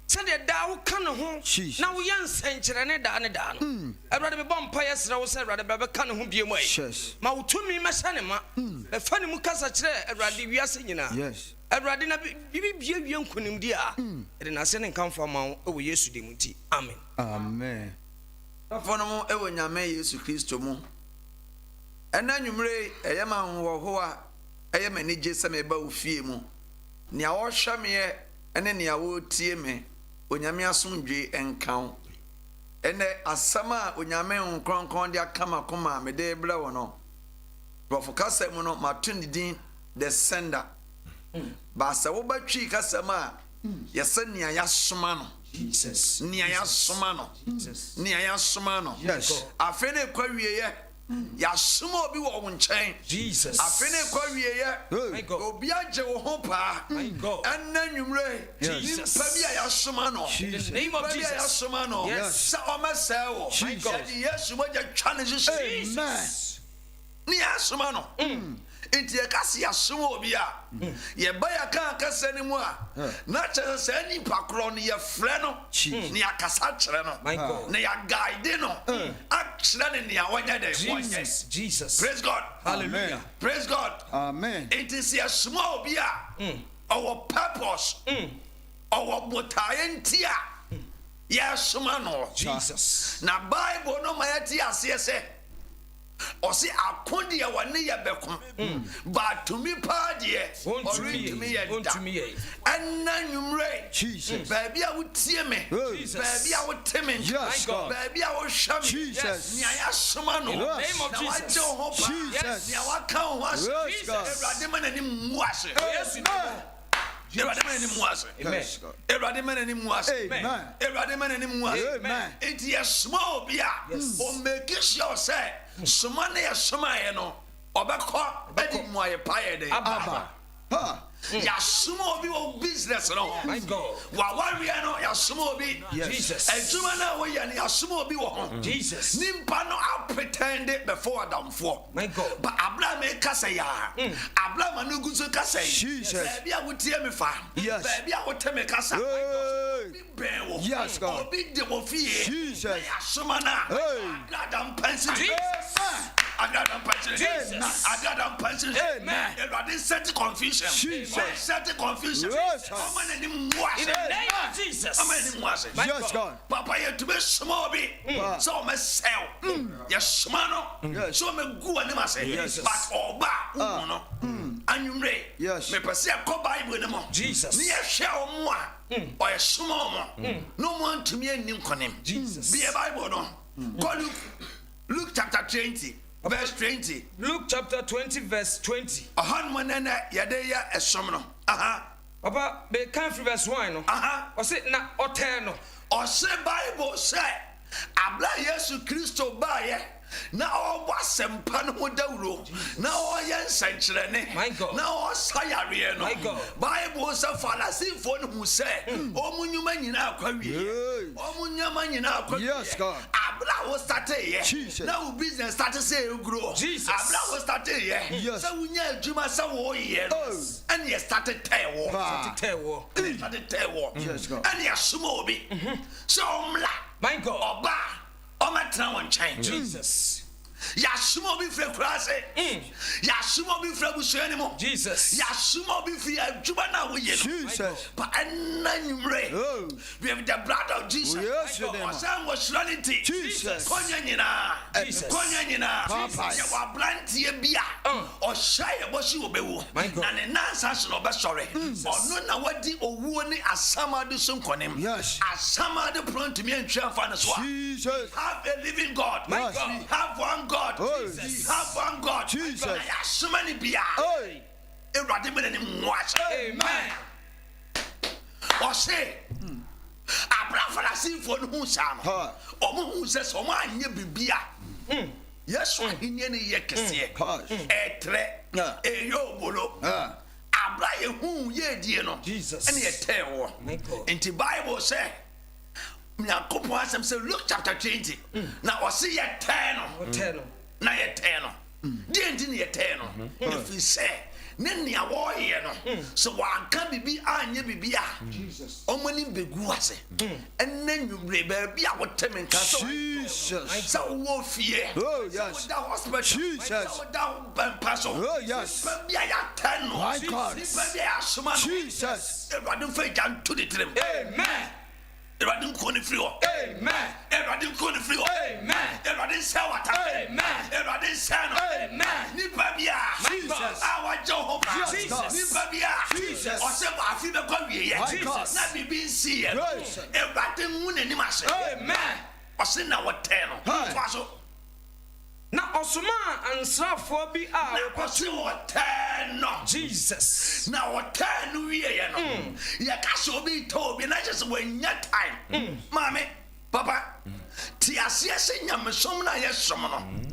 Send a dow can home. Now we young century and dan. I rather be bomb pious rose, rather be can whom be away. Mau to me, my sanima. A funny mukasa chair, a radia singina. Yes. A radina be young kunim dia. And I send and come from Mount over yesterday. Amen. Amen. Afono ewo nyame Yesu Kristo mu. Ena nwumre eyema wo ho a eyema ni gye seme ba ofie mu. Nia wo hwame ene nia wo tie me. Onyame asomdwe enkan. Ene asama onyame nkronkron dia kama koma me de bra wo no. Profo kasa mu no matun din the sender. Ba sa wo batwi kasa ma yesa nia yasoma no. Jesus. Nia yasoma no. Jesus. Nia yasoma no. Yes. Afene kwa wieye yasoma obi wo nchen. Jesus. Afene kwa wieye obi agye wo ho pa. My God. Enna nwumre Jesus. Pa bia yasoma no. In the name of Jesus. Yasoma no. Yes. Sa o mesa wo. My God. Yesu mo je challenge. Amen. Nia yasoma no. Inti ye kasi yasoma obi a ye ba ya kan kasa ni mu a na che se ni pakro ni ye frɛ no ni akasa kyerɛ no na ya guide no akyerɛ ni ya wanya de Jesus. Praise God. Hallelujah. Praise God. Amen. It is a small obi a our purpose our botaye ntia yasoma no Jesus. na Bible no ma yati ase se or see a condia one near become, but to me, party, or to me, and none you ray. Jesus, baby, I would see me, baby, I would tell me, baby, I would show me, Jesus, Niasumano, name of Jesus, Jesus, Yawaka was Radiman and him was it. Yes, Amen. It's a small beer. Or make sure say, Sumane a Sumayano, or back Betty Moya Pie Day. Ya small business. My God. While we are not your small be Jesus. And Sumana way and your small be Jesus. Nimpano I pretended before Otumfour. My God. But Abla make Kasaya. Abla Manuguzu Kasay. Jesus. Baby, I would tear me fan. Yes. Baby, I would tell me Kasa. Yes, God. Big devil fear. Jesus. Sumana. Goddamn pencil. Jesus. I got them punching. Jesus. I got them punching. Amen. I didn't set confusion. Jesus. Set confusion. Yes. How many of them wash? In the name of Jesus. How many of them wash? Yes, God. Papa, you to be small bit. So I'm a cell. Yes, smano. So I'm a good and I say, but all back. And you may. Yes. Me pass a co Bible with them. Jesus. Near shell more. Or a small more. No one to me and him con him. Jesus. Be a Bible on. Go Luke chapter 20. Verse 20. Luke chapter 20, verse 20. Manana yadeya esomno. Papa, be come from verse 1. Or say na oteno. Or say Bible say, Abla Yesu Kristo baye. Na o wasem pano dawro. Na o yen senkyerene. My God. Na o sayare no. My God. Bible say Pharisee fo no hu say, o munyuma nyina akwawie. O munyama nyina akwawie. Yes, God. Abla wo start here. Jesus. Na wo business start say grow. Jesus. Abla wo start here. Yes. So wunya adwuma say wo ye. And you started tell war. Started tell war. Yes, God. And you small bi. So mla. My God. Oba. Ometra one change. Jesus. Yasumo bi fre kurase. Yasumo bi fre busuanimo. Jesus. Yasumo bi fre adwuma na wo ye. Jesus. But ananyumre. We have the blood of Jesus. Yes, Osan was reality. Jesus. Konya nyina. Jesus. Konya nyina. Papa. Ya wa blantie bia. O shy bosi obewu. Na ne nansa so be sorry. Ono na wadi owuo ni asama de so nkonem. Yes. Asama de pront me antwa fa ne so. Jesus. Have a living God. My Yes. God. Have one God. Jesus. Have one God. Jesus. Yasumani bia. Hey. Erade me ne mwache. Amen. O say Abraham Pharisee no hu sam. Omo hu se so mo anye bibia. Yesu ahenye ne ye kese. Etre. Eyo bolo. Abraham hu ye die no. Jesus. Ene ye tewo. Enti Bible say Nyankopon asem say Luke chapter 20. Na o say ye 10 no. Na ye 10 no. Die ndi ne ye 10 no. If you say nenia wɔyɛ no so wanka bibi anye bibi a Jesus ɔmani begu ase ɛnna nwumre baabi a wɔtɛm nka so Jesus sɛ wo fie oh yes sɛ wo hospital Jesus sɛ wo bampa so oh yes baabi a yɛatɛn no my God baabi a yɛasoma no Jesus Awurade mfa gya nto ne tirim Amen. Awurade nkɔ ne firi hɔ Amen. Awurade nkɔ ne firi hɔ Amen. Awurade nsɛ wata Amen. Awurade nsɛ no Amen. nipa bi a Jesus. a wagye wo ho ba Jesus. nipa bi a Jesus. ɔsɛ afi bɛkɔ wieɛ Jesus. na biribi nsiiɛ no Yes. Awurade nhu n'anim ase Amen. ɔse na wɔtɛɛ no Hey. toa so Na ɔsoma ansrafoɔ bi na a ɔse wɔtɛɛ no Jesus. na wɔtɛɛ no wieɛ no yɛka sɛ obi tɔ obi na kyɛ sɛ wɔanya time maame papa te aseɛ sɛ nyamesom no a yɛsom no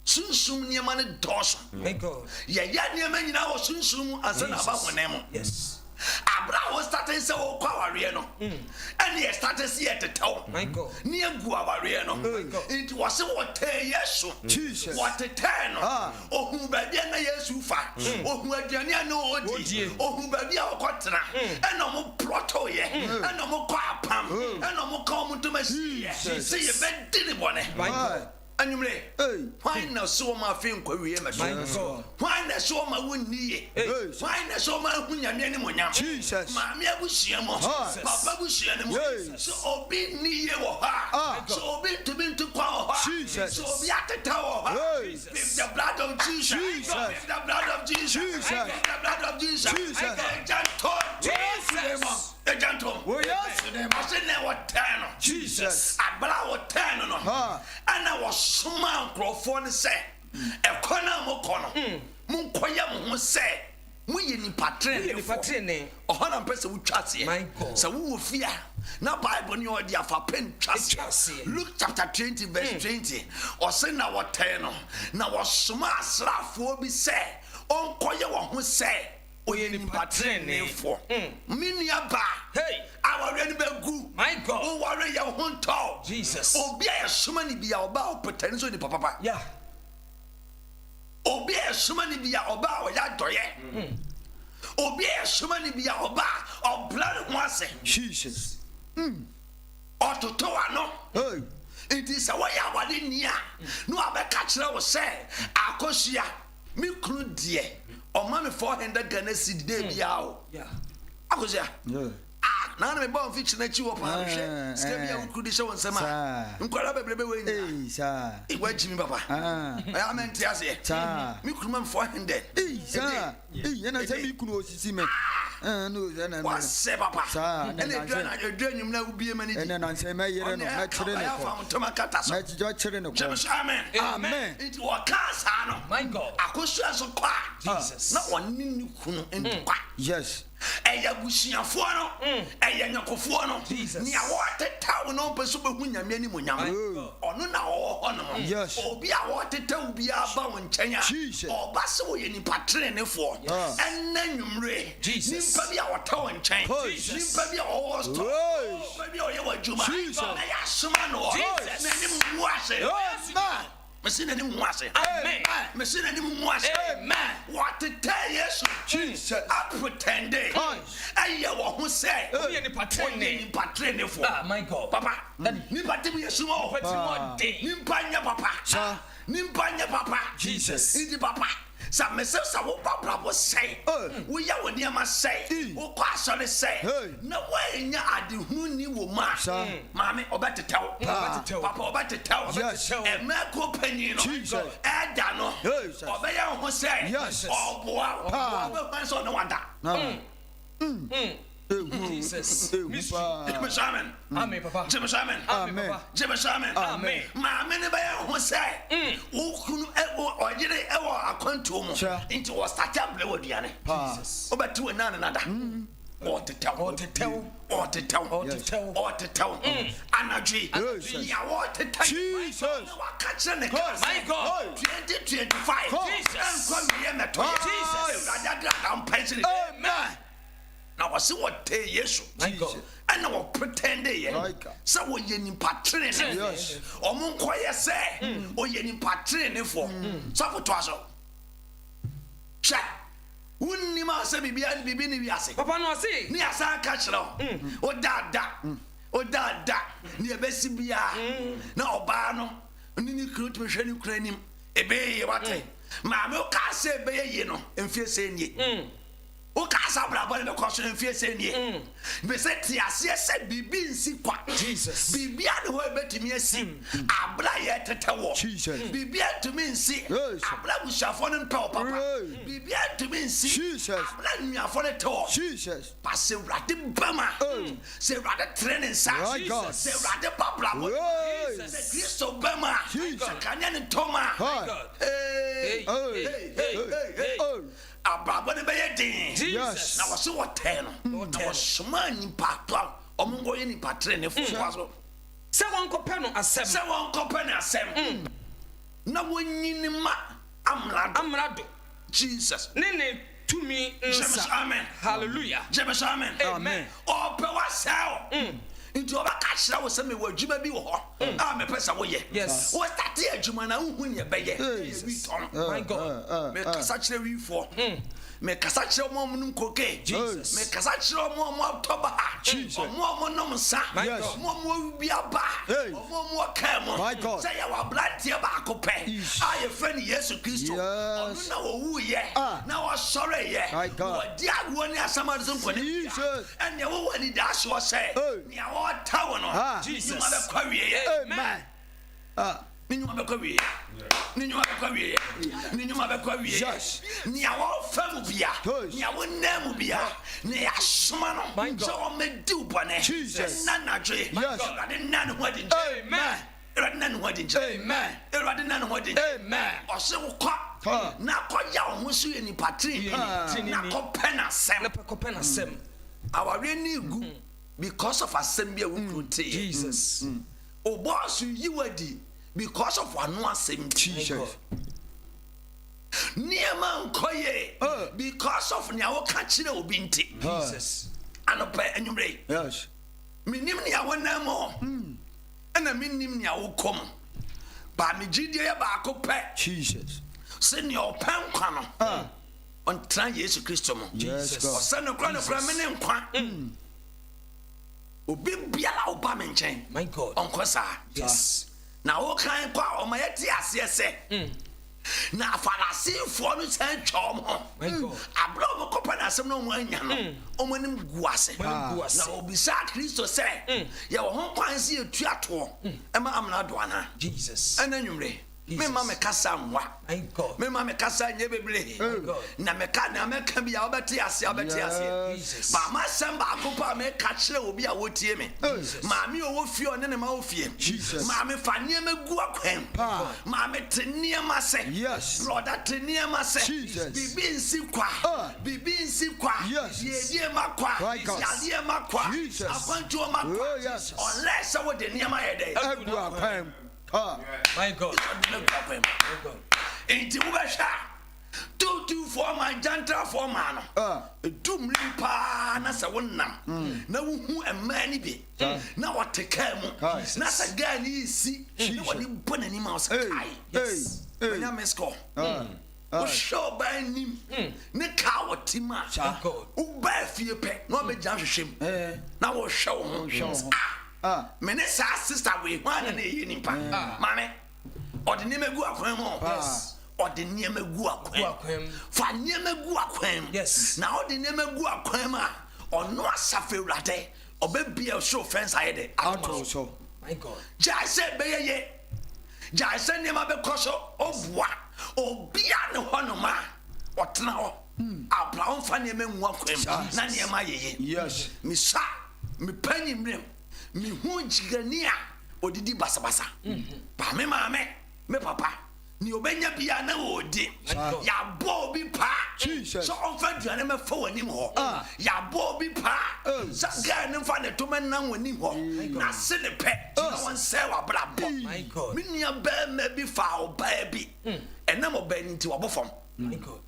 sunsum nneɛma no dɔɔso My God. yɛyɛ nneɛma nyinaa wɔ sunsum mu ansa na aba honam mu Yes. abra a wɔstate sɛ wɔkɔ awareɛ no ɛne yɛstate sɛ yɛtetɛw My God. ne yɛgu awareɛ no God. nti wɔ se wɔtɛɛ Yesu Jesus. wɔtetɛɛ no Ah. ohun baabi a na Yesu fa ohun aduane a na ɔdi Odie. ohun baabi a ɔkɔtena ɛna ɔmo prɔtɔyɛ ɛna ɔmo kɔ apam ɛna ɔmo ka ɔmo ntoma siiyɛ sɛ yɛbɛdi ne bɔne My God. anwummerɛ hey hwan na so ɔma afei nkɔ wie My mɛso God. hwan na so ɔma wonni yie hey hwan na so ɔma ahu nyame animonyam Jesus maame abusua mu Jesus. papa abusua no mu Yes. sɛ obi nni yie wɔ hɔ a Ah. sɛ obi ntumi nto kwan wɔ hɔ a Jesus. sɛ obi ateta wɔ hɔ a Hey. with the blood of Jesus Jesus. with the blood of Jesus Jesus. with the blood of Jesus Jesus. Ejantom. Jesus. Ejantom. oh yes ɔse ne wɔtɛn no Jesus abala a wɔtɛn no no Ah. ɛna wɔsoma nkurɔfoɔ no sɛ ɛkɔ no a mokɔ no monkɔyɛ mo ho sɛ moyɛ nipa Woyɛ nipa tenenefoɔ trenee. ɔhɔ na mpɛ sɛ wotwa aseɛ My God. sɛ wowɔ fie a na bible ne ɔde afa pen twa Ɛtwa aseɛ. Luke chapter 20 verse 20 ɔse na wɔtɛn no na wɔsoma asraafoɔ bi sɛ ɔnkɔyɛ wɔn ho sɛ ɔyɛ nipa tenenefoɔ me nua baa Hey. awareɛ no bɛgu My God. woware yɛ ho ntɔw Jesus. obi a yɛsoma no bia ɔba a ɔpɛtane sɛ onipa papa Yeah. obi a yɛsoma no bia ɔba a ɔyɛ adɔyɛ obi a yɛsoma no bia ɔba a ɔbla ne ho ase Jesus ɔtotɔ ano hey nti sɛ wɔyɛ awade nni a na wabɛka kyerɛ wo sɛ akɔhyia me kunu deɛ ɔma me 400 Ghana cedi dɛ biaa o Yeah. akɔhyia yeah na mebɔ mfi kyerɛ akyi wɔ paa hwɛ sika bi a wo kuru de hyɛ wo nsɛm a Saa. nkwara bebrebe wɔ nyina hey sa woagyi me papa ah ɛyɛ amente aseɛ sa me kunu ma me 400 hey sa hey yana sɛ mi kunu osisi me no na wasɛ papa Saa, ɛne adwa nwum na wobie ma no di ɛnɛ na nsɛ mɛyere no mɛkyere ne kɔ ɔyɛafa ntoma kata so mɛkyerɛ kyere ne gyeme kɔ so amen amen nti wɔkaa saa no My God. akɔsua so kɔ a Jesus. na ɔne ne kunu ntokwa yes ɛyɛ abusuafoɔ no ɛyɛ nyakofoɔ no Jesus. nea wɔtetaw no ɔmpɛ so bɛhu nyame animonyam Oh. ɔno na ɔwɔ hɔ no Yes. obi a wɔtetaw biara ba wo nkyɛn a Jesus. ɔba sɛ wɔyɛ nipa tenenefoɔ Ah. ɛnɛ nwummere Jesus. nimpa bi a wɔta wo nkyɛn Jesus. nimpa bi a ɔwɔ store Hey. nimpa bi a ɔyɛ w'adwuma Jesus. na yɛ asoma no wɔ Jesus. n'anim ngu ase amen mesi n'anim ngu ase Amen. mesi n'anim ngu ase Amen. wɔteta Yesu Jesus. apretende ɛyɛ wɔ ho sɛ Woyɛ nipa ɔyɛ trenee. nipa tenenefoɔ Ah, my God. papa nipa tem yɛ suma o Pati mo den. nimpa nyɛ papa Sa. nimpa nyɛ papa Jesus. nti papa sa mesɛ sa wo babrabɔ sɛe woyɛ wo nneɛma sɛe wokɔ asɔre sɛe Hey. na woanya adehuni wɔ mu a Sa. maame ɔbɛtetɛw Ɔbɛtetɛw. papa ɔbɛtetɛw Yes. ɛmɛko panyin no Jesus. ɛda no Hey, Jesus. ɔbɛyɛ wo ho sɛ Yes. ɔboa ɔbɛkwan sɛ ɔne wada Jesus. gyeme so amen Amen, Papa. gyeme so amen Amen, Papa. gyeme so amen Amen. maame ne bɛyɛ ho sɛ wo kunu ɔyere ɛwɔ akwantuo mu Sure. nti wɔstate abrɛ wɔ aduane wobɛte wɔ nane nada ɔtetɛw Ɔtetɛw. ɔtetɛw Ɔtetɛw. ɔtetɛw anadwe Jesus. nea wɔtetɛw Jesus. na waka kyerɛ ne kaa My God. 2025 Jesus. ɛnkɔ wiɛ mɛtɔyɛ Jesus. awurade adra adampɛ sene amen na wɔse wɔtee Yesu My God. ɛna wɔpretende yɛ My God. sɛ wɔyɛ nipa terene Yes. ɔmo nkɔyɛ sɛ ɔyɛ nipa tenenefoɔ sɔfo toa so hwɛ Wunni ma se bibia bibi ni wiase. Papa no say. Ni asa ka kyerɛ. O dada. Ni ebesi bia. Na oba no. Ni ni kuro to hwɛ ni kura nim. Ebe ye wate. Ma me o ka se ebe ye no. Emfie se nie. O ka sa bra bɔ ne ko so emfie se nie. Be se ti ase se bibi nsi kwa. Jesus. Bibia ne ho ebetimi asi. Abra ye tetewo. Jesus. Bibia tumi nsi. Abra bushafo ne ntɔ papa. Bibia tumi nsi. Jesus. Abra nuafo ne tɔ. Jesus. Pa se wrade bama. Se wrade training sa. My God. Se wrade babla mo. Se Kristo bama. Jesus. Kanya ne toma. God. Hey. Ababa ne bɛyɛ den. Jesus. Na wɔse wɔtɛɛ no. Na wɔsoma nipa to a ɔmo nkɔyɛ nipa trɛ ne fofa so. Sɛ wɔnkɔpɛ no asɛm. Sɛ wɔnkɔpɛ ne asɛm. Na wɔnyini ma Amrado. Jesus. Ne tumi nsa. Amen. Hallelujah. Jebes amen. Amen. Ɔpɛ wasɛw. Nti ɔbɛka kyerɛ wo sɛ mewɔ adwuma bi wɔ hɔ a mepɛ sɛ woyɛ. Yes. Wɔstate adwuma na wohu neɛ bɛyɛ. My God. Mekasa kyerɛ wifoɔ. Mekasa kyerɛ ɔmo nom koke. Jesus. Mekasa kyerɛ ɔmo atɔba. Ɔmo nom nsa. Ɔmo bi aba. Ɔmo ka mo. Sɛ yɛwɔ aberanteɛ baako pɛ a yɛfrɛ no Yesu Kristo. Ɔno na wɔwuyɛ na wɔsɔreyɛ. Wɔdi agoɔ ne asɛm ade so nkɔne. Ɛnea wɔwɔ anidasoɔ sɛ nea wɔta wo no Jesus. nnwuma bɛkɔ awieɛ. Amen. Ne nnwuma bɛkɔ awieɛ. Ne nnwuma bɛkɔ awieɛ. Ne nnwuma bɛkɔ awieɛ. Nea wɔfa mu bia, nea wɔnam mu bia, nea yɛasoma no sɛ ɔmmɛdi wo bɔne. Ɛnna anadwoe. Awurade nna ne ho adi nkyɛn. Amen. Awurade nna ne ho adi nkyɛn. Amen. Awurade nna ne ho adi nkyɛn. Amen. Ɔse wo kɔ na kɔgya wo ho so yɛ nipa tiri na kɔpɛ n'asɛm. Ne pɛkɔpɛ n'asɛm. Awareɛ ne egu because of asɛm bi a wo kuro tee. Jesus. O boss you wadi because of one asɛm. Jesus. Nneɛma nkɔyɛ because of nea wɔka kyerɛ obi nti. Jesus. Anɔpɛ anwummere. Yes. Menim nea wɔnam hɔ ɛna menim nea wokɔ mu. Ba me gyidie yɛ baako pɛ Jesus. sɛ nea ɔpɛ nkwa no ɔntena Yesu Kristo mu. Yes, God. Ɔsɛ no kora no kora me ne nkwa. Obi biara ɔba me nkyɛn. My God. Ɔnkɔ saa. Yes. Na wokan kɔ a ɔma yɛte aseɛ sɛ na Farisifoɔ no sɛ twɛ ɔmo ho. My God. Abra ɔmo kɔpɛ n'asɛm na ɔmo anya no ɔmo anim gu ase. Na obisa Kristo sɛ yɛwɔ ho kwan sɛ yɛtu atoɔ ɛma amena do ana. Jesus. Ɛna nwumere mema me kasa mwa. My God. Mema me kasa nye bebree. Na meka na meka bi a wobɛte ase wobɛte ase. Jesus. Ba ma sɛm baako pa meka kyerɛ obi a wotie me. Maame ɔwɔ fie ɔne ne ma wɔ fie. Maame fa nneɛma gu akwan. Maame te nneɛma sɛ. Yes. Broda te nneɛma sɛ. Bibi nsi kwa. Bibi nsi kwa. Yedie ma kwa. Yadeɛ ma kwa. Akwantuo ma kwa. Unless sɛ wode nneɛma yɛ dɛ. Agu akwan. My God. Enti wobɛhwɛ Otumfour ma Gyantrafoɔ ma no ɛdumri paa na sɛ wonam na wohu mmaa ni bi na wɔte kaa mu na sɛ gaa ne yɛsi na wɔde bɔ n'anim a wo sɛ kae ɔnya miskɔ wohwɛ ɔbaa nim ne kaa wɔte mu a wobaa fie pɛ na wɔbɛgyina hwehwɛ mu na wɔhwɛ wo ho me ne saa sister wei hɔ ana na ɛyɛ nipa mame ɔde nneɛma gu akwan mu ɔde nneɛma gu akwan fa nneɛma gu akwan mu na ɔde nneɛma gu akwan mu a ɔno Asafo Awurade ɔbɛbia ɔsoro fɛnsa ayɛ dɛ ato so. My God. Gyae sɛ bɛyɛ ye gyae sɛ nneɛma bɛkɔ so ɔboa obia ne hɔ nom a ɔtena hɔ abra ɔmfa nneɛma ngu akwan mu na nneɛma ayɛ ye misa mepa nyimmerɛm mehu gyigani a odidi basabasa ba me maame me papa ni obenya bia na odi ya bo obi pa so onfa duane me fa wanim ho ya bo obi pa sa ga ne fa ne to me nan wanim ho na se ne pe na won se wa bra bo me nia ba ma bi fa oba bi enam oba ni nti wobofom my God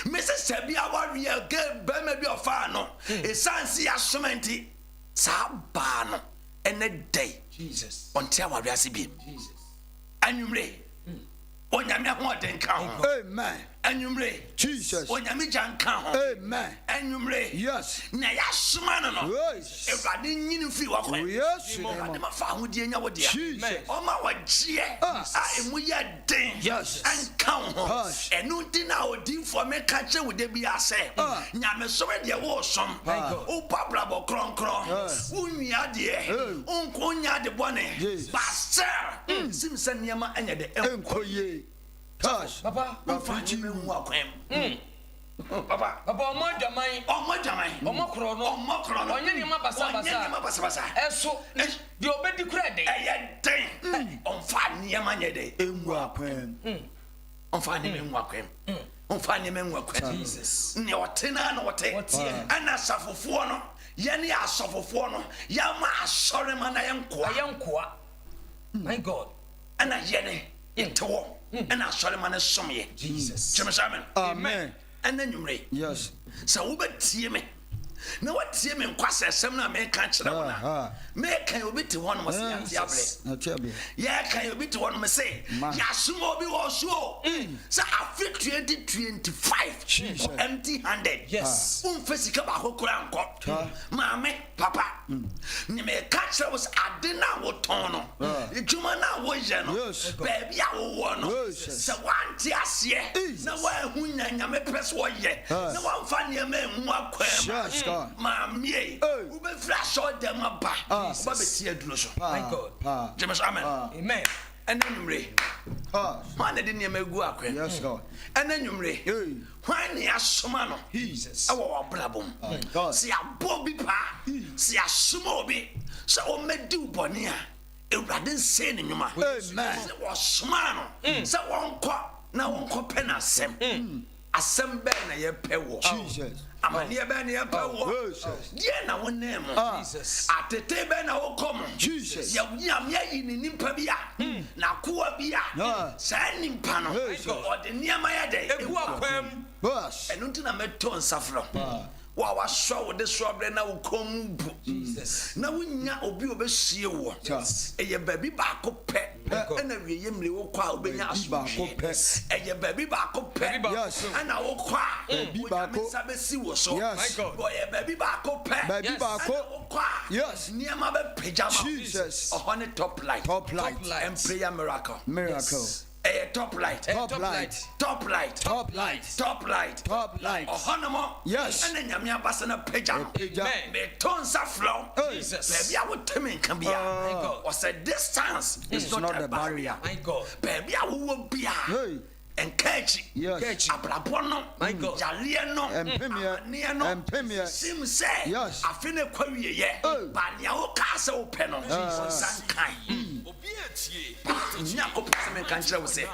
me se se bia warrior ga ba ma bi ofa no esansi asomenti sa ba no ene day Jesus until our reasi bi Jesus anwumre onyame ho den ka ho amen Enyumre. Jesus. Onyame janka ho. Amen. Enyumre. Yes. Na ya soma no no. Yes. Ewrade nyini fi wa kwan. Yes. Ewrade ma fa hodie nya wo dia. Jesus. Oma wa gie. A emu ya den. Yes. Anka ho. Enu nti na odi for me ka che wo de bia se. Nyame so we de wo som. O pabra bo kronkron. Wo nwia de. Onko nya de bone. Pastor. Sim se niema anya de enkoye. Touch. Papa, Papa, omo jaman. Omo krono. Onye ni ma basa. Eso di obedi kura de. Eye den. Onfa niema nya de enwu akwem. Onfa niema enwu akwem. Jesus. Ne otena na ote. Ana asafofo no. Ye ne asafofo no. Ya ma asore ma na yenkoa. My God. Ana ye ne into. And I saw him on a somewhere. Jesus. Amen. And then you may. Yes. So we bet see me. Now what see me in Quassa, some may catch that. May can you be to one was Diable? Yeah, can you be to one must say? Yasumo be also. So I feel 2025 empty handed. Yes. Physical crown court. Mammy, Papa. You may catch that was I did not what tono. The Jumana was baby, I won. So one tears here. No one who may press one yet. No one funny a man more. Mammy, who be flash all them up. My God. James, amen. And then you ray. Man, I didn't make go up. Yes, God. And then you ray. When you are Somano, Jesus. Our blabum. See a Bobby Pa. See a Smoby. So me do Bonia. It didn't say any man. It was Smano. So one cop. Now one cop pen a sem. A sem ben a pewo. Jesus. I'm a near ben a pewo. Yeah, now one name. Jesus. At the table now come. Jesus. Yam in Nimpabia. Now Kuabia. Signing panel. Or the near my day. Bus. And until I met Ton Safro. Wow, I saw the strawberry now come. Jesus. Now we now obi obesi wo. A baby back up pet. And a yemly will call be a a baby back up pet. Yes. And I will cry. Baby back up. Sabesi was so. Yes. Boy, a baby back up pet. Baby back up. Yes. Near my pajama. Jesus. On a top light. Top light. And prayer miracle. Miracle. A top light. Top light. Top light. Top light. Top light. Top light. Honamo. Yes. And then Yamia Bassana pajama. Me tons of flow. Jesus. Baby, I would tell me can be a. Was a distance. It's not a barrier. My God. Baby, I will be a. And catch it. Yes. Abrabono. My God. Jaliano. And Pimia. Sim say. Yes. I feel a query yet. But your castle penal. Jesus.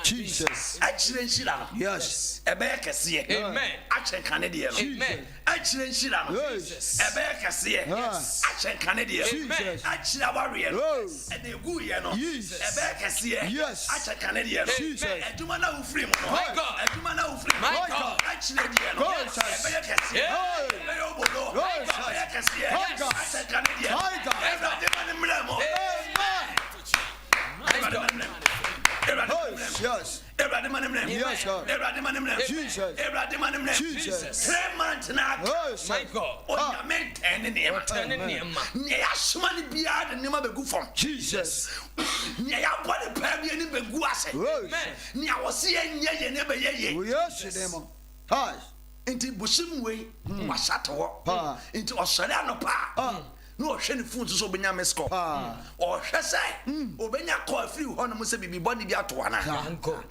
Jesus. Actually, Shila. Yes. A bear see. Amen. Action Canadian. Amen. Actually, Shila. Yes. A bear see. Action Canadian. Jesus. Actually, warrior. And the Guyano. Jesus. A bear see. Yes. Action Canadian. Jesus. And do man who free. My God. And do man who free. My God. Actually, God. a bear see. Yes. Yes, God. Jesus. Jesus. 3 months now. My God. Oh, men 10 in him. 10 in him. Yes, money beyond the name of the good form. Jesus. Nya body pay any be go ase. Nya wo se nya ye ne be ye. We are them. Hi. Inti bushim we wa shate wo. Inti osore anopa. No hwe ne phone so obenya mesco. O hwe se obenya call free ho no mo se bibi body bi ato ana.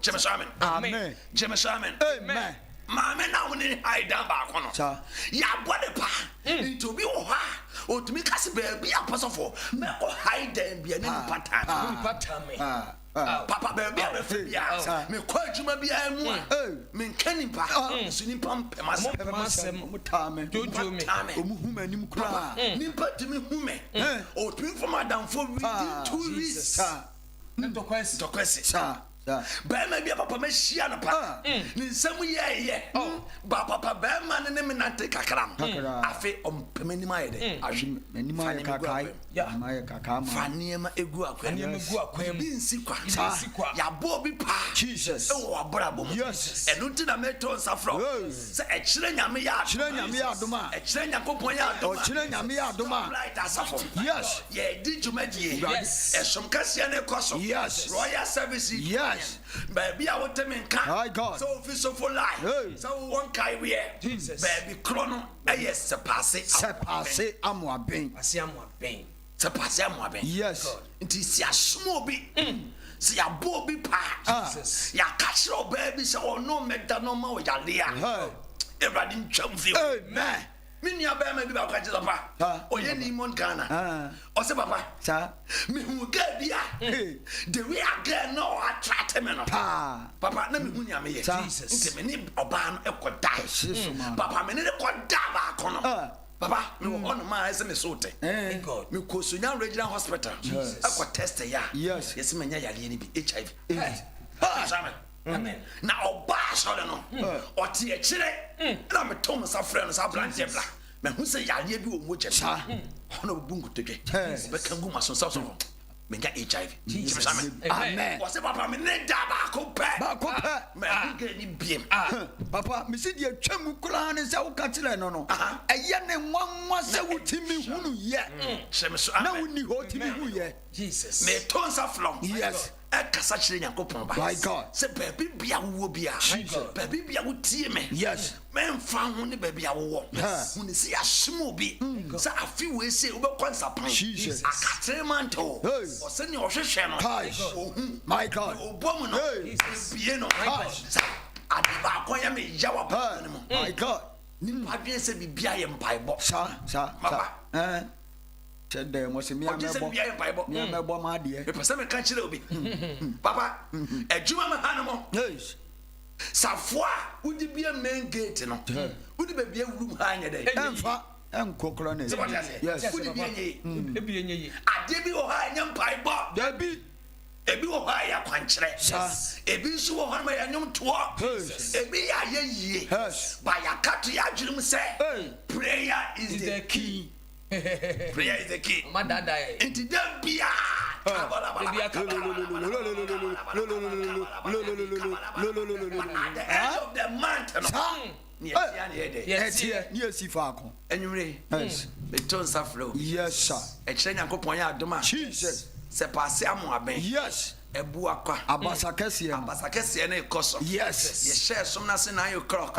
Jemesamen. Amen. Jemesamen. Amen. Maame na woni hide down ba kono. Ya body pa. Inti obi wo ha. Otumi kase ba bi aposofo. Me ko hide down bi ani pata me. Papa baby abefia me kwa adwuma bia mu a me nkani pa so ni pam pemasem mutame jojo me omuhuma nim kura ni pa timi hume o twin from adam for within 2 weeks to kwesi Bema be papa me shia no pa. Ni nsam ye. Ba papa bema ne me nante kakram. Afi ompemani ma ye de. Ahwe Mani ma ye kakai. Ma ye kakama. Faniema egu akwa. Nneɛma gu akwan mu. Bi nsi kwa. Ya bo bi pa. Jesus. E wo abrabo mu. Yes. Enu nti na me to nsafro. Se e kire nyame ya. Kire nyame ya adoma. E kire nyakopon ya adoma. O kire nyame ya adoma. Right asafo. Yes. Ye di jumadie. Yes. E som kasia ne koso. Yes. Royal service. Yes. Baby, I want them in My God. so official for life. Hey. So one kai we Jesus. Baby, chrono. Yes, se passe. Se passe amwa ben. Asiamu abɛn. Se passe à ben. Yes. Nti si asmo bi. Si ya bo bi pa. Jesus. Ya catch your baby so no me da no ma o ya lea. Everybody ntwam fi. Amen. Mini aba ma bi ba kwa Jesus pa. Oye ni mon Ghana. O se papa. Sa. Me hu ga bia. The way I get no attract me no. Papa na me hu nya me ye. Jesus. Nti me ni oba no e ko die. Papa me ni ko da ba kono. Papa me wo on ma ese me sote. God. Me ko Sunya Regional Hospital. I ko test ya. Yes. Yes me nya yale ni bi HIV. Amen. Amen. Na oba so le no. O tie kire. Na me tom sa frɛ no sa branch bla. Me hu se yale bi wo mo je. Ono bu nkotodwe. Be kan gu maso so so. Me nya HIV. Jesus. Amen. O se papa me ne da ba ko pe. Ba ko pe. Me ga ni biem. Papa, me see the twam kura ne se wo ka kire no no. Eye ne nwanwa se wotimi hunu ye. Sheme so. Na woni ho timi hu ye. Jesus. Me tonsa flom. Yes. E kasa kire Nyankopon ba. My God. Se baby bia wo bia. Baby bia wo tie me. Yes. Me mfa ho ne baby a wo. Hu ne se asmo bi. Se afi we se wo be kwansa pan. Jesus. Akatre manto. O se ne o hwehwe no. My God. O bom no. Bie no. Adiba akoya me yawa pa ne mo. My God. Ni padwe se bibia ye mpaebo. Sa. Chede mo se mi amebo. Mi amebo ma de. Me pese me kan kire obi. Papa, ejuma me hanu mo. Yes. Safwa, udi bia main gate no. Udi be bia room ha anya dey. Emfa enkokro na. Yes. Udi bia nye. Ebi enye yi. Ade bi wo ha anya mpaibo. Dabi. Ebi wo ha ya kwankire. Ebi nso wo ha ma ya nyom to. Ebi ya ye yie. Ba ya katu ya adwurum se. Prayer is the key. Prayer is the key. Madada. Into them bia. At the end of the month. Yes, yes, if I come. Anyway, Yes. the tones are flow. Yes, sir. A train and coponya doma. Jesus. Se passe a moi ben. Yes. E buakwa. Abasa kesi. Abasa kesi na ekoso. Yes. Ye share some na se 9 o'clock.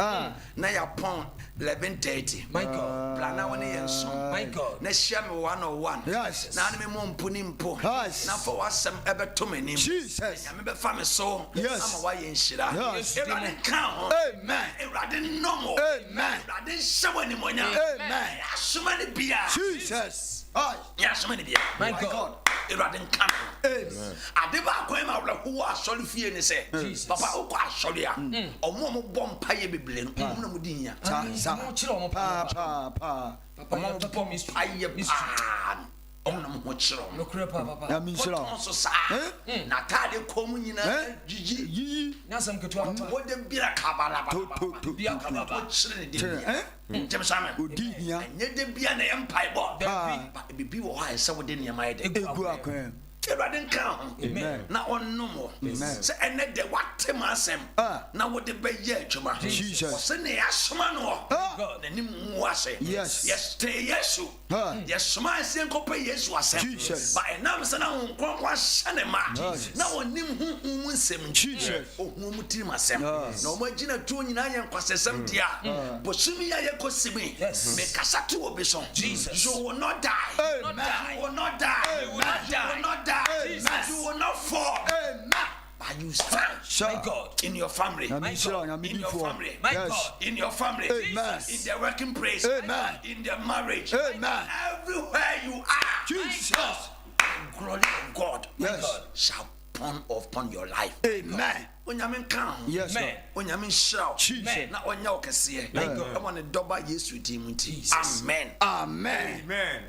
Na ya pon 11:30. My God. Plana woni yenso. My God. Na share me 101. Yes. Na me mo mpuni mpo. Yes. Na for wasem ebe to menim. Jesus. Ya me be fa me so. Yes. Ama wa ye nhira. Yes. Ewrade kan ho. Amen. Ewrade nomo. Amen. Ewrade shawa ni monya. Amen. Asuma ni bia. Jesus. Ay. Ya asuma ni bia. My God. Ewrade kan. Amen. Ade ba ko ma wla ho asori fie ni se. Papa o ko asori a. Omo mo bom paye beble no. Omo na mo din ya. Sa. Mo chiro mo Pa. Papa mo bom mystery. Aye omo na mo chiro. No kure papa. Ya min shira. Ko so sa. Na tade ko mu nyina jiji. Yi. Nyasam ketua papa. Wo de bira kabala ba. To. Bia kababa. Chire ni de. Jem samen. Odi hia. Nye de bia na empire bo. Dabi. Bibi wo ha se wo de niam aye de. Egu akwan. Ewrade nka ho. Amen. Na onnom. Se ene de wate ma asem. Na wo de be ye adwuma. Jesus. Wo se ne asoma no. God. Na nim mu ase. Yes. Yes, stay Yesu. Yes, soma ase nkope Yesu asem. Jesus. Ba enam se na ho nkronkro ahyane ma. Jesus. Na wonim hu nsem. Jesus. Ohun mu tirim asem. Na o magina tuo nyina ye nkwasesem dia. Bosumi ya ye kosimi. Me kasa to obi so. Jesus. You will not die. Amen. You will not die. You will not die. You will not die. Jesus. You will not fall. Amen. But you stand. My God. In your family. My God. In your family. My Yes. God. In your family. Amen. In the working place. Amen. In the marriage. Amen. Everywhere you are. Jesus. The glory of God. Yes. Shall upon your life. Amen. Onyamin kan. Yes, sir. Amen. Onyamin shall. Jesus. Na onya okese. God. I want to double Yesu dimunti. Jesus. Amen. Amen. Amen.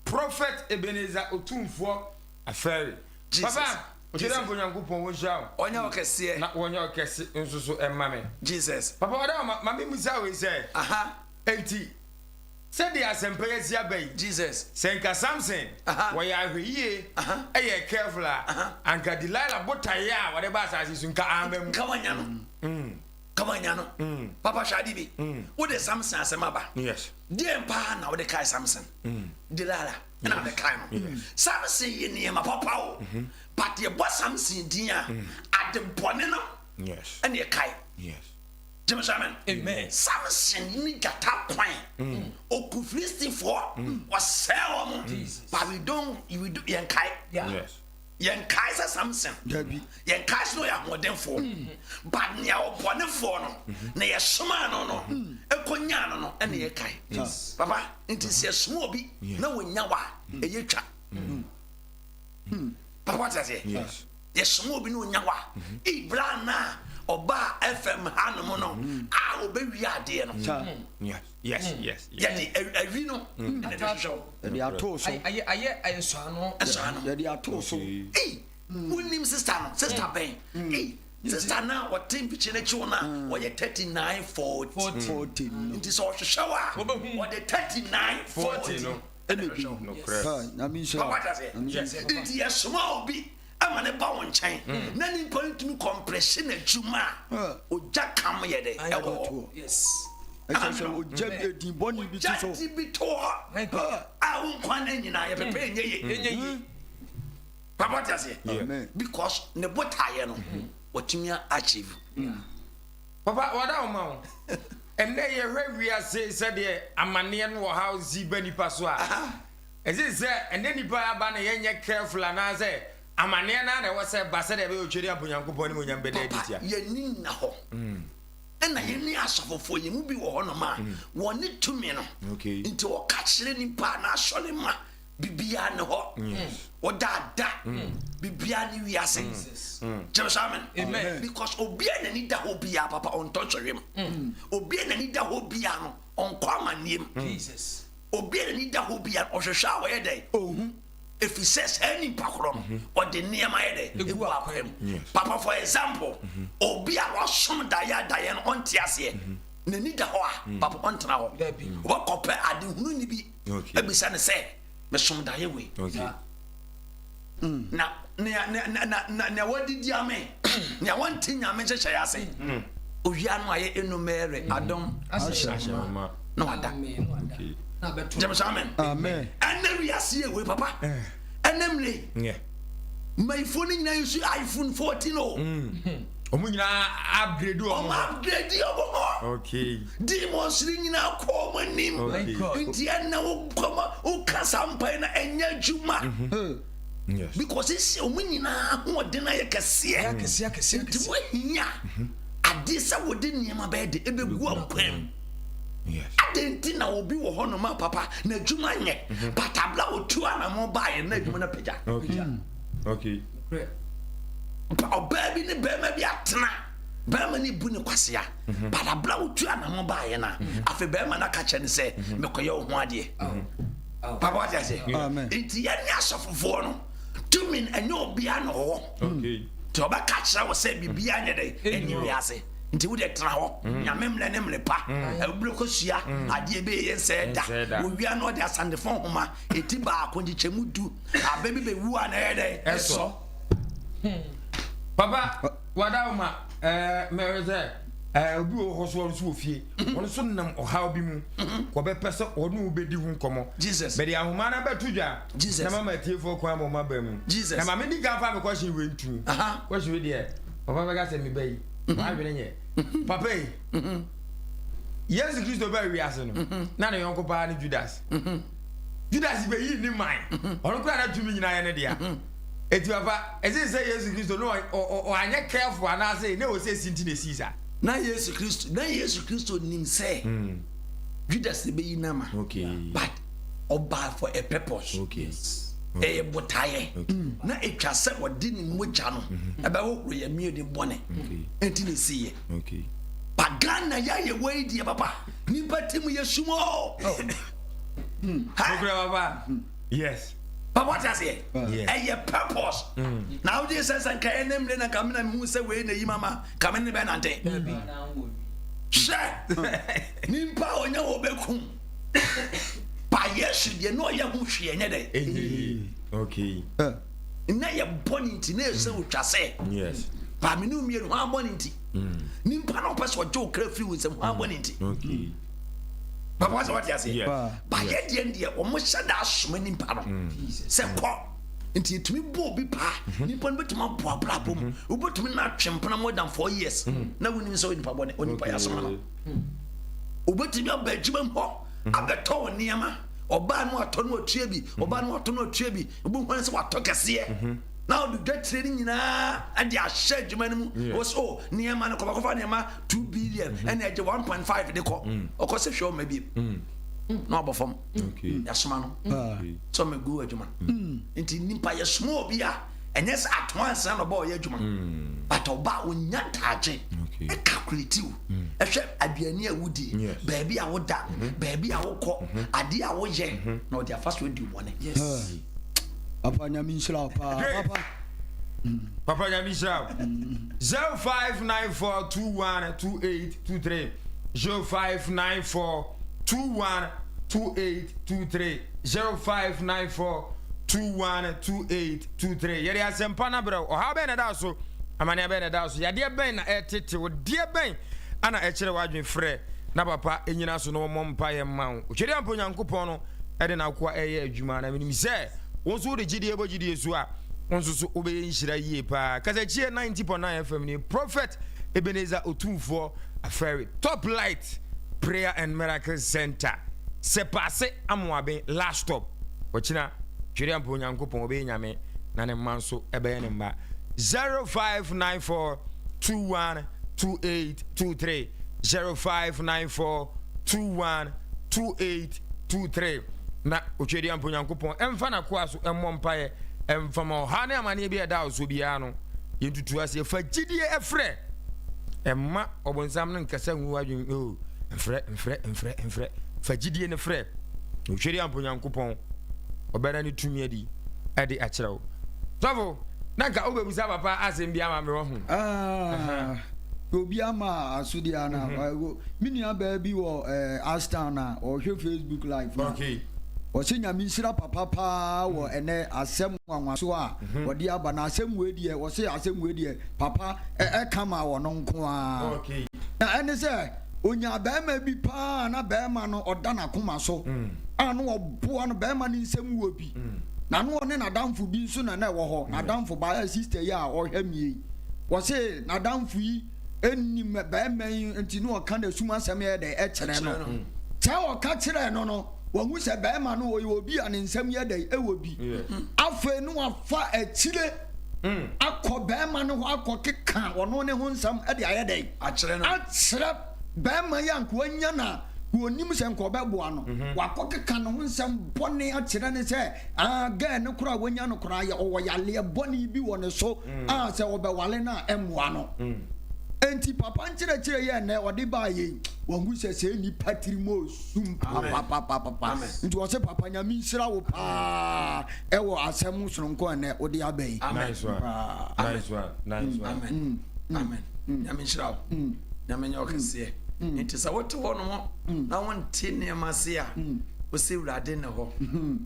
Prophet Ebenezer Otumfour Aferi. Jesus. Papa, Ojira Bunyankupon was young. Onya okese. Na wonya okese nsusu emmame. Jesus. Papa wada mama musa we say. Aha. Enti. Said the assembly ya bay. Jesus. Senka Samson. Why are we ye careful anka Delilah botaya whatever as sunka amem. Kawanyano. Kawanyano. Papa Shadibi. What is Samson asemaba? Yes. Dear pa na what the kai Samson. Delilah. And I'm the kind. Samson ye my papa. But your boss Samson dear at the boneno. Yes. And your kai. Yes. Amen. Amen. Samson ni gata kwan. Okufristi for was sell. But we don't you do yen kai. Yes. Yen kai sa Samson. Yen kai no ya modern for. But nya opone for no. Na ye soma no no. Ekonya no no na ye kai. Papa, nti se smo bi na wonya wa eye twa. Papa what say? Yes. Ye smo bi na wonya wa. Ibra na Oba FM hanom no a obewi ade no. Yes. Yes. Yes. Yadi awi no na de show. They are told so. Aye ensano. They are told so. Eh, unim sister no, sister Ben. Eh, sister na what temperature na chiwo na wo ye 39 40. It is all shower. What the 39 40 no. No correct. Na mi so. What does it? Yes. It is small bi. Ama ne ba won chen na ni point compression adwuma oja kam ye de ewo Yes. I say o jab di boni bi so. Jati bi to a won kwan na nyina ye pepe nye Papa tase because ne botaye no watumi achieve Papa wada o ma o enne ye hwawia se de amane no wo house ba nipa so a eze se enne nipa aba na ye nye careful na say amane na was say ba se de be otweri abunyankopon ni monyam be da ditia ye ni na ho na ye ni asofofo ye mu bi wo ho no ma woni tumi no nti wo ka kire nipa na asole ma bibia ne ho wo da bibia ni wiase Jerusalem amen because obia na ni da ho bia papa on touch him obia na ni da ho bia no on kwa manem Jesus obia na ni da ho bia o hwehwa wo ye dai if he says any pakrom or the near my day papa for example obi a wasom daya on tiase na ni da ho a papa on tena ho wo kope ade hunu ni bi ebisa ne say me som daya we na wodidi ame na wonti nyame chechaya ase owia no aye enumere adom ashama no ada Amen. Amen. And then we are seeing we papa. And namely, my phone in iPhone 14 upgrade okay. Demons ringing out common name. Indiana come Casampa and Yajuma. Yes. Because it's winning who deny a cassia. I did some within my bed, it be one. Yes. I didn't think I would be a honor, my papa, na Jumanye, but I blow 2 and more by and let you on a picture. Okay. Oh, baby, the bear may be at Tana, Bermany Bunaquasia, but I blow 2 and more by and after Berman I catch and say, Mokoyo, one day. Papa, what I say, it's the Yas of Forno, 2 men and no piano. Okay. Toba catch, I was said, be behind the day, and you say. Nti wo de tra ho nyamemle ne mle pa ebreko sia ade be ye se da wo wia no de asande fon homa eti ba akonji chemu du ababi be wu ana ye de eso papa wada uma mereze obi wo so so ofie won so nam ohaw bi mu ko be pese onu obedi hu nkomo Jesus be de ahoma na betudwa na mama tiefo kwa mama ba mu na mama ni gafa me question we ntu question we de papa be ga se me bayi wa bi ne Papa, yes, Christo by Riason. None of Uncle Pa and Judas. Judas be in mine. Or cry to me in idea. If you have, as they say, yes, Christo, no, or I not careful, and I say, no, say, Sintine Caesar. 9 years Christo, 9 years Christo, Nim say, Judas be in Nama. Okay, but or buy for a purpose. Okay. Eh, botaye. Na etwa se odi ni moja no. Ebe wo ye mi odi bone. Enti ne see. Okay. Pagana ya ye we di papa. Ni patim ye sumo. Papa. Yes. But what I say? A purpose. Now this says I can't name then come in who say we in mama come in the benante. Share Nimpa on your bekum. By yes, you know your bush any day. Okay. Na ye bonity na se wo twase. Yes. Ba me no mienu ha bonity. Nimpa no pese ojo krafiri wo se ha bonity. Okay. But what you say? Yeah. Ba ye de ndie o mo hyada asoma nimpa no. Se ko nti etumi bo bi pa. Nimpa no betuma bo abra bom. Wo betumi na twempena more than 4 years. Na woni so nimpa bone onipa ya asoma no. Wo betumi abadwuma ho. Abeto niama. Oba no ato no atue bi oba no ato no atue bi obu hwan se wato kese now the get training nyina ade ahye adwuma no mu was oh niama no kofa niama 2 billion and age 1.5 de ko okose hwe o ma bi no abofom Okay. yasoma no so me go adwuma nti nimpa yasoma obi a enye se atwansa no ba o ye adwuma but oba onya taje e calculate you e hwe aduani a wudi baby a woda baby a wokọ ade a woye na o dia fast we di one yes Papa nyamisra papa Papa Nyamisha 0594212823 0594212823 0594212823 yeri asempa na bro o ha be na da so amane be na da so yade ben na etete o de ben ana e kire wadwen frɛ na papa enyina so no mo mpa ye ma wo kire ampo nyankopɔn no e de na kwa eye adwuma na menim sɛ wonso de gidie bo gidie so a wonso so obeye nhira yie pa Katakyie 90.9 FM ni Prophet Ebenezer Otumfour Aferi Top Light Prayer and Miracle Center se passe amoabe last stop ochina kire ampo nyankopɔn obeye nyame na ne manso ebeye ne mba 0594212823 0594212823 na ochedi ampo nyankopon emfa na kwa so emmɔ mpae emfa ma ha na amane bi eda oso bia no yentutu ase fa gidie efrɛ emma obonsam no nkasa nwu adwen o mfrɛ fa gidie ne frɛ ochedi ampo nyankopon obɛda ne tumi adi ade akyerɛw tofo na ka obebusa papa asem bia ma me ho obi ama asudi ana minia baby wo Aston na o hwe Facebook live na okay o se nyamisira papa pa wo ene asem wanwaso a wo de aba na asem we die wo se asem we die papa kama wo no nko a okay na ene se onya ba ma bi pa na ba ma no oda na koma so anu obo no ba ma ni nsem wo bi na no ne na damfo bi so na na wo ho na damfo ba sister ya o hwamie wo se na damfo yi eni me ba ma nti no ka na suma asem ye de kire no cha o ka kire no no wo hu se ba ma no wo bi an nsem ye de wo bi afa no afa akire akọ ba ma no akọ keka wo no ne ho nsem de aye de akire no akire ba ma ya nko anya na wonim se nko ba boa no wakọ keka no ho nsem bone akire ne se ga ne kura wonya no kura ya wo ya le bone bi wo ne so se wo be wale na emwa no enti papa nkyerɛkyerɛ yɛ nɛ ɔde ba yɛ wangu sɛ ni patrimo sum papa nti ɔsɛ papa nyame nhyira wo paa ɛwɔ asɛm soronko nɛ ɔde aba yi nice one amen nyame nhyira wo nyame nyɛ ɔkɛseɛ nti sɛ wote hɔ no ho na wonte nneɛma se a wose wurade ne hɔ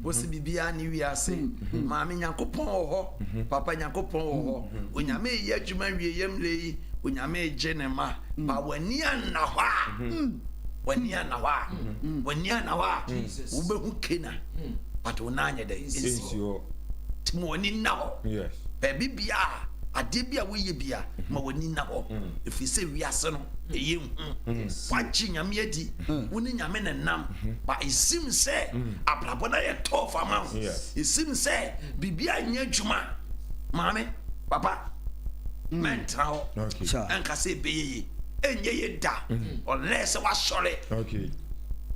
wose bibia ne wiase maame nyankopɔn wɔ hɔ papa nyankopɔn wɔ hɔ onyame yɛ adwuma wie yɛmmerɛ yi onyame gye ne ma ba wani anna hɔ a wani anna hɔ a wobɛhu kena but wo na anyɛ dɛ ɛnsi hɔ nti ma wani nna hɔ baabi bia ade bia woyɛ bia ma wani nna hɔ ɛfiri sɛ wiase no ɛyɛ hu wagye nyame adi wo ne nyame ne nam ba ɛsim sɛ abrabɔ no yɛ tɔɔ fama ho ɛsim sɛ biribia nyɛ adwuma maame papa mentra ho enka se beyeye enye ye da unless wa sore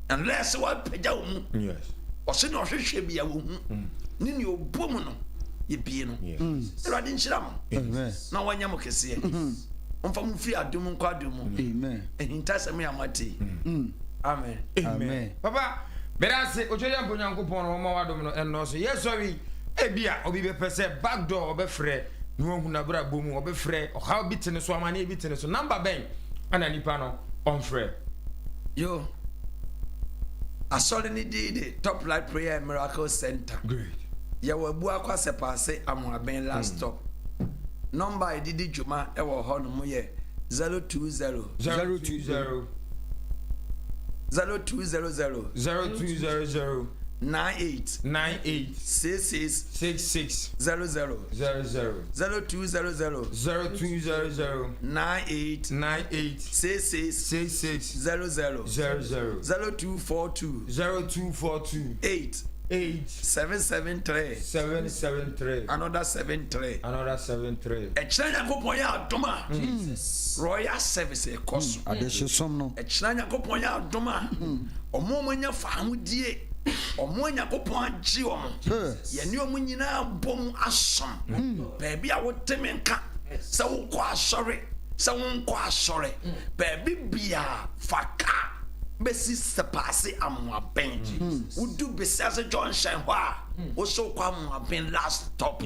unless wa pagya wo mu o se no hwehwe bia wo hu ni ne obom no ye bie no erade nhyira mo na wanya mo kese onfa mu fi adum nkwa adum amen ehinta sami amati amen papa berase ojori amponyankopon no ma wadom no enno so yes sorry ebia obi be pese back door obe frɛ no hu na bra bomu obe frɛ o how bit ne so amane bit ne so number ben ana nipa no on frɛ yo asɔre ni di Top Life Prayer and Miracle Center great ya wa bu akwa se passe amoaben last stop number ididi dwuma e wo ho no mo ye 020 020 98 66 00 0200 98 66 00 0242 8 773 another 73 Echina Yakopon ya adoma Royal Service ekoso adehysom no Echina Yakopon ya adoma omo manya fahamudie omo Yakopon agye omo ye ne omo nyina bom asom baabi a woteme nka se wo kɔ asɔre se wo nkɔ asɔre baabi bia faka besi sepase amoaben wudu besiase John Shenhwa wo so kwa amoaben last stop